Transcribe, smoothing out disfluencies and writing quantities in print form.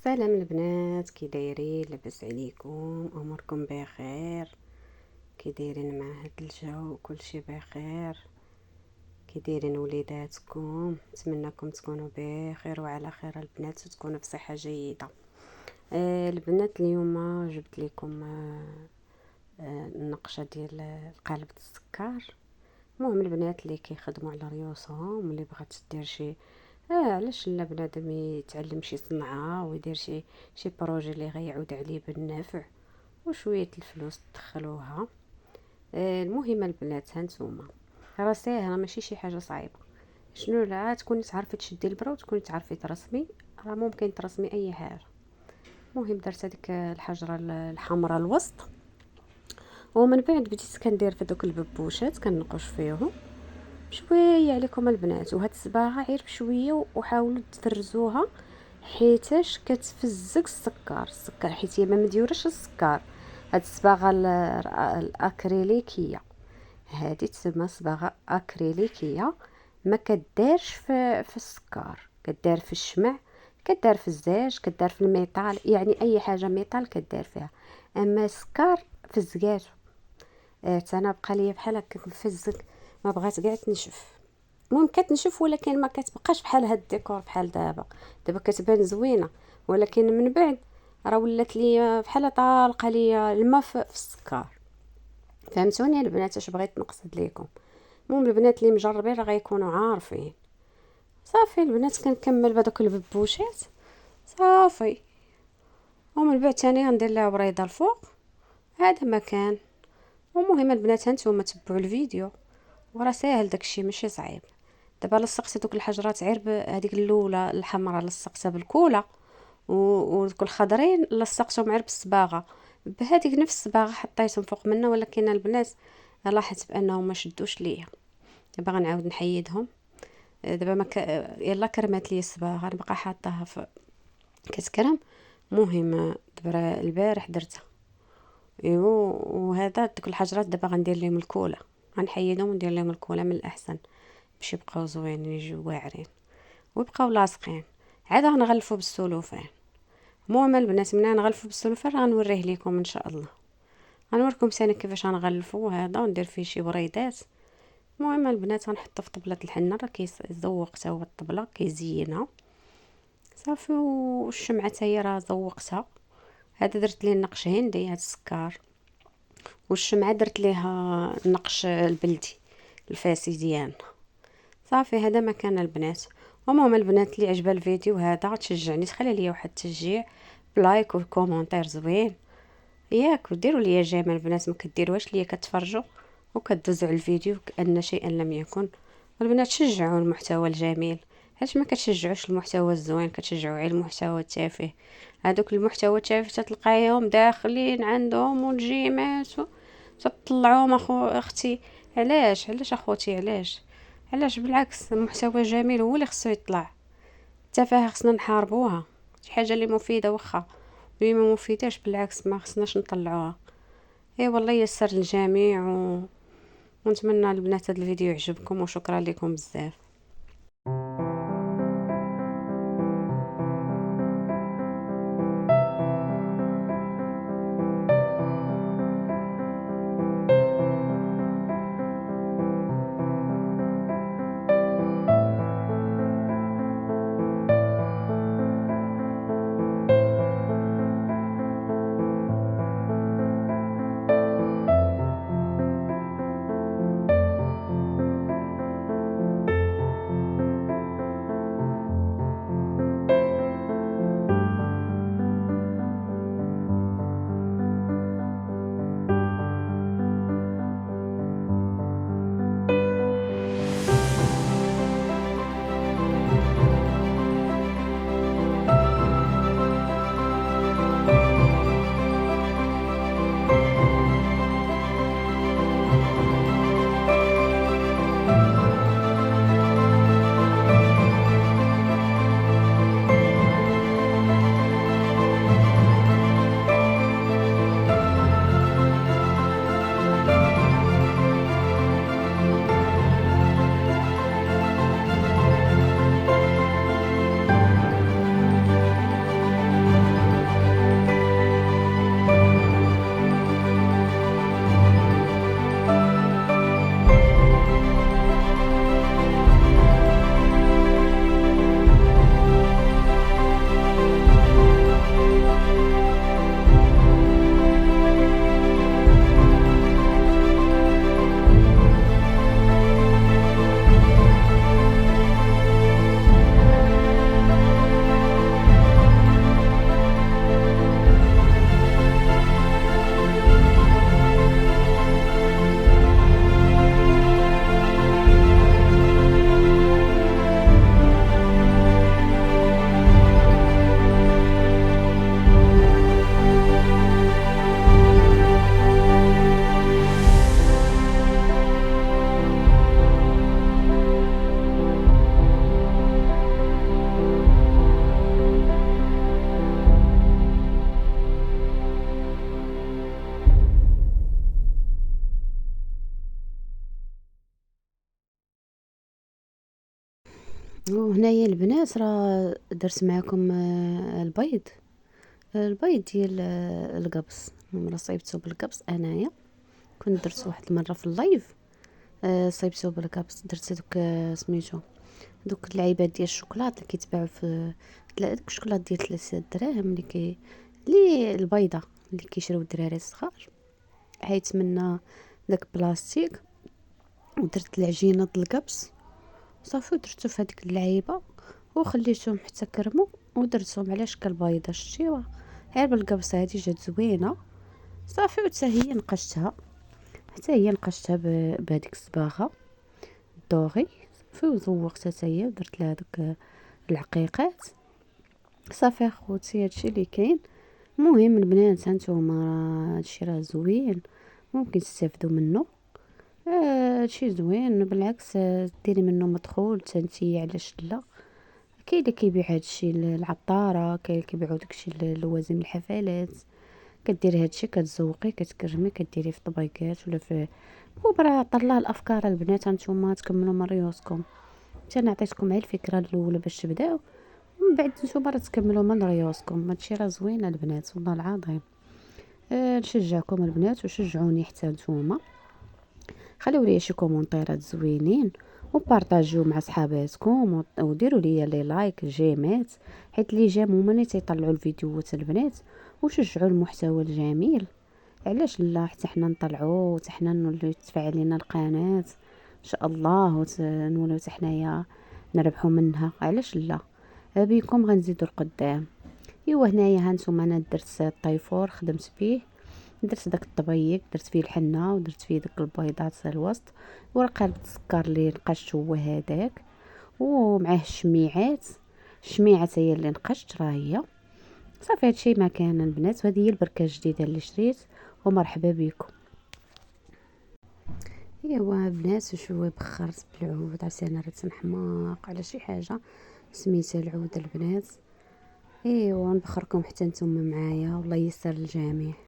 سلام البنات، كي دايرين؟ لاباس عليكم؟ اموركم بخير؟ كي دايرين مع هاد الجو؟ كلشي بخير؟ كي دايرين وليداتكم؟ نتمنىكم تكونوا بخير وعلى خير البنات، وتكونوا بصحه جيده. البنات اليوم جبت لكم النقشه ديال قالب السكر. المهم البنات اللي كيخدموا على ريوسهم، اللي بغات دير شي علاش لا بنادم يتعلم شي صنعه ويدير شي بروجي اللي غيعود عليه بالنفع وشويه الفلوس تدخلوها. المهم البنات هانتوما، راه ساهله ماشي شي حاجه صعيبه. شنو؟ لا تكوني تعرفي تشدي البرا وتكوني تعرفي ترسمي، راه ممكن ترسمي اي حاجه. المهم درت هذيك الحجره الحمراء الوسط، ومن بعد بديت كندير في دوك الببوشات كنقش فيهم شويه عليكم البنات. وهاد الصباغه غير بشويه وحاولوا تفرزوها حيتاش كتفزك السكر حيت هي ما مديورش السكر. هاد الصباغه الاكريليكيه هادي تسمى صباغه اكريليكيه، ما كدارش في السكر، كدار في الشمع، كدار في الزاج، كدار في الميطال، يعني اي حاجه ميطال كدار فيها. اما السكر فزقاتو. انا بقى ليا بحال هكا نفزك، ما بغات كاع تنشف. المهم كتنشف ولكن ما كتبقاش بحال هاد الديكور بحال دابا كتبان زوينه، ولكن من بعد راه ولات ليا بحال طالقه ليا الماء في السكر. فهمتوني البنات اش بغيت نقصد ليكم؟ المهم البنات اللي مجربين راه غيكونوا عارفين. صافي البنات كنكمل بهذوك الببوشات صافي، ومن بعد ثاني غندير لها بريضه الفوق. هذا مكان. المهم البنات هانتوما تبعوا الفيديو وراه ساهل داكشي ماشي صعيب. دابا لصقت دوك الحجرات غير هذيك الاولى الحمراء لصقتها بالكولا، ودوك الخضرين لصقتهم غير بالصباغه، بهذيك نفس الصباغه حطيتهم فوق منها، ولكن البنات لاحظت بانهم ما شدوش ليا. دابا غنعاود نحيدهم. دابا ما ك... يلا كرمات لي الصباغه نبقى حاطاها في كتكرم. مهم دابا البارح درتها. ايوا وهذا دوك الحجرات دابا غندير لهم الكولا، غنحيدهم وندير لهم الكولا من الاحسن باش يبقاو زوينين يجيو واعرين ويبقاو لاصقين. عاد غنغلفو بالسلوفان. المهم البنات ملي غنغلفو بالسلوفان راه غنوريه لكم ان شاء الله. غنوريكم ثاني كيفاش غنغلفو هذا وندير فيه شي بريدات. المهم البنات غنحطو في طبله الحنه، راه كيزوق حتى هو الطبله كيزينها صافي. والشمعه حتى هي راه زوقتها. هذا درت ليه النقش هندي هذا السكر، والشمعه درت ليها النقش البلدي الفاسي ديالنا. صافي هذا مكان البنات. المهم البنات اللي عجبها الفيديو هذا تشجعني تخلي ليا واحد التشجيع بلايك وكومونتير زوين ياك، وديروا ليا جيم البنات، ما كديروهاش ليا كتفرجوا وكدوزوا على الفيديو كأن شيئا لم يكن. البنات شجعوا المحتوى الجميل، علاش ما كتشجعوش المحتوى الزوين؟ كتشجعوا على المحتوى التافه. هذوك المحتوى التافه تلقايهم داخلين عندهم والجيمات تطلعوهم اختي. علاش اخوتي؟ علاش بالعكس المحتوى جميل هو اللي خصو يطلع. التفاهه خصنا نحاربوها، شي حاجه اللي مفيده واخا، واللي ما مفيداش بالعكس ما خصناش نطلعوها. اي والله يسر الجميع ونتمنى البنات هذا الفيديو يعجبكم، وشكرا لكم بزاف. وهنايا البنات راه درت معاكم البيض ديال القبص. راه صايبته بالقبص انايا، كنت درت واحد المره في اللايف. صايبته بالقبص، درت دوك سميتو دوك اللعيبات ديال الشوكولات اللي كيتباعوا في داك الشوكولات ديال 3 دراهم اللي البيضه اللي كيشريو الدراري الصغار. حيت منا داك بلاستيك ودرت العجينه د القبص صافي، ودرتو في هذيك اللعيبه وخليتهم حتى كرموا ودرتهم على شكل بيضه. شتيوها غير بالقبص هذه جات زوينه صافي. وحتى هي نقشتها، بهذيك الصباغه الدوغي صافي، وزوقتها حتى هي ودرت لها دوك العقيقات صافي. اخوتي هادشي اللي كاين. المهم البنات هانتوما راه هادشي راه زوين، ممكن تستافدوا منه. هادشي زوين بالعكس. ديري منه مدخول تنتي، علاش لا. كاين اللي كيبيع هادشي العطاره، كاين اللي كيبيعوا داكشي لوازم الحفلات. كديري هادشي كتزوقي كتكرمي كديريه في طبيقات ولا في راه طلع الافكار البنات. هانتوما تكملوا من ريوسكم. انا عطيتكم غير الفكره الاولى باش تبداو، ومن بعد نتوما راه تكملوا من ريوسكم. هادشي راه زوين البنات والله العظيم. نشجعكم البنات وشجعوني حتى نتوما. خليو لي شي كومونطيرات زوينين وبارطاجيو مع صحاباتكم وديروا لي لايك جيمات، حيت لي جيم هما اللي تيطلعوا الفيديوهات البنات وشجعوا المحتوى الجميل. علاش لا، حتى حنا نطلعوا، حتى حنا نوليو تفعل لنا القناه ان شاء الله، ونوليو حتى حنايا نربحوا منها. علاش لا، بيكم غنزيدوا القدام. ايوا هنايا هانتوما انا درت الطيفور خدمت به، درت داك الطبيب، درت فيه الحنه ودرت فيه داك البيضات الوسط، ورقه السكر اللي نقشت هو هذاك، ومعاه الشميعات. الشميعات هي اللي نقشت راه هي صافي. هادشي ما كان البنات، وهذه هي البركه الجديده اللي شريت. ومرحبا بكم. ايوا بنات وشويه بخرت بالعود، عرفتي انا راه تنحماق على شي حاجه سميتها العود البنات. ايوا نبخركم حتى نتوما معايا، والله يسر الجميع.